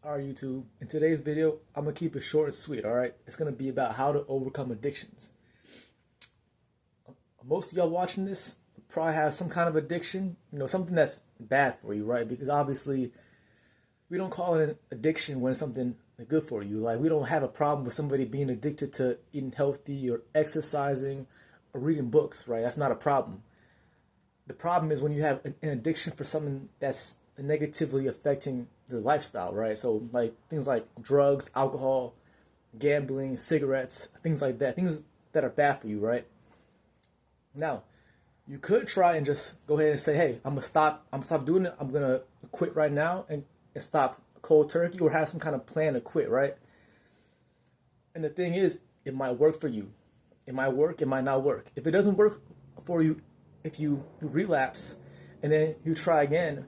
Alright, YouTube. In today's video, I'm gonna keep it short and sweet, alright? It's gonna be about how to overcome addictions. Most of y'all watching this probably have some kind of addiction, something that's bad for you, right? Because obviously, we don't call it an addiction when it's something good for you. Like, we don't have a problem with somebody being addicted to eating healthy or exercising or reading books, right? That's not a problem. The problem is when you have an addiction for something that's negatively affecting your lifestyle, right? So like things like drugs, alcohol, gambling, cigarettes, things like that, things that are bad for you, right? Now, you could try and just go ahead and say, hey, I'm gonna stop doing it. I'm gonna quit right now and stop cold turkey or have some kind of plan to quit, right? And the thing is, it might work for you. It might work, it might not work. If it doesn't work for you, if you relapse and then you try again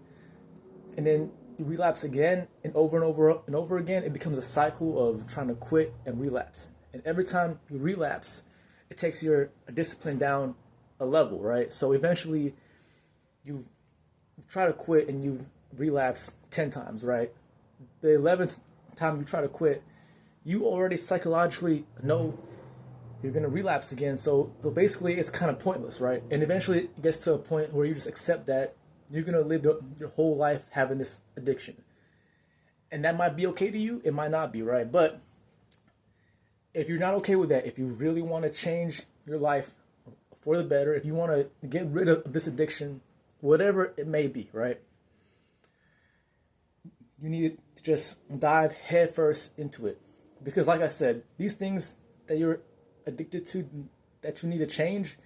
and then you relapse again and over and over again, it becomes a cycle of trying to quit and relapse. And every time you relapse, it takes your discipline down a level, right? So eventually you try to quit and you relapse 10 times, right? The 11th time you try to quit, you already psychologically know you're going to relapse again. So basically, it's kind of pointless, right? And eventually, it gets to a point where you just accept that you're going to live your whole life having this addiction. And that might be okay to you. It might not be, right? But if you're not okay with that, if you really want to change your life for the better, if you want to get rid of this addiction, whatever it may be, right? You need to just dive headfirst into it. Because like I said, these things that you're addicted to, that you need to change,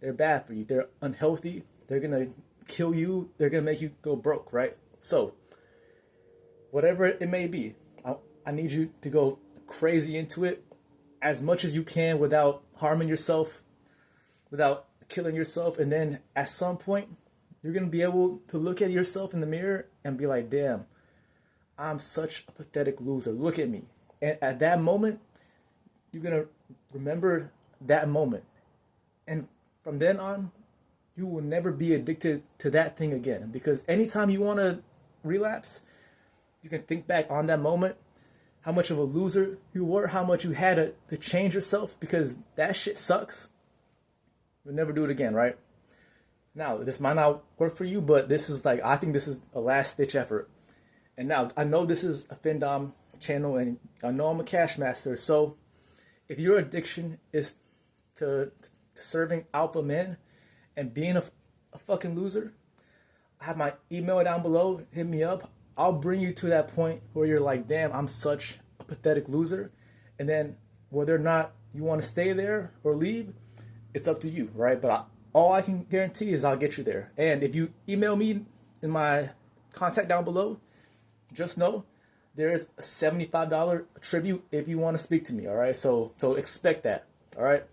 they're bad for you. They're unhealthy. They're going to kill you. They're going to make you go broke, right? So, whatever it may be, I need you to go crazy into it as much as you can without harming yourself, without killing yourself. And then at some point, you're going to be able to look at yourself in the mirror and be like, damn, I'm such a pathetic loser. Look at me. And at that moment, you're going to remember that moment. And from then on, you will never be addicted to that thing again. Because anytime you want to relapse, you can think back on that moment, how much of a loser you were, how much you had to change yourself, because that shit sucks. You'll never do it again, right? Now, this might not work for you, but this is like, I think this is a last ditch effort. And now, I know this is a FinDom channel, and I know I'm a cash master. So, if your addiction is to serving alpha men and being a fucking loser, I have my email down below. Hit me up. I'll bring you to that point where you're like, damn, I'm such a pathetic loser. And then whether or not you want to stay there or leave, it's up to you, right? But all I can guarantee is I'll get you there. And if you email me in my contact down below, just know there is a $75 tribute if you want to speak to me, all right? So expect that, all right?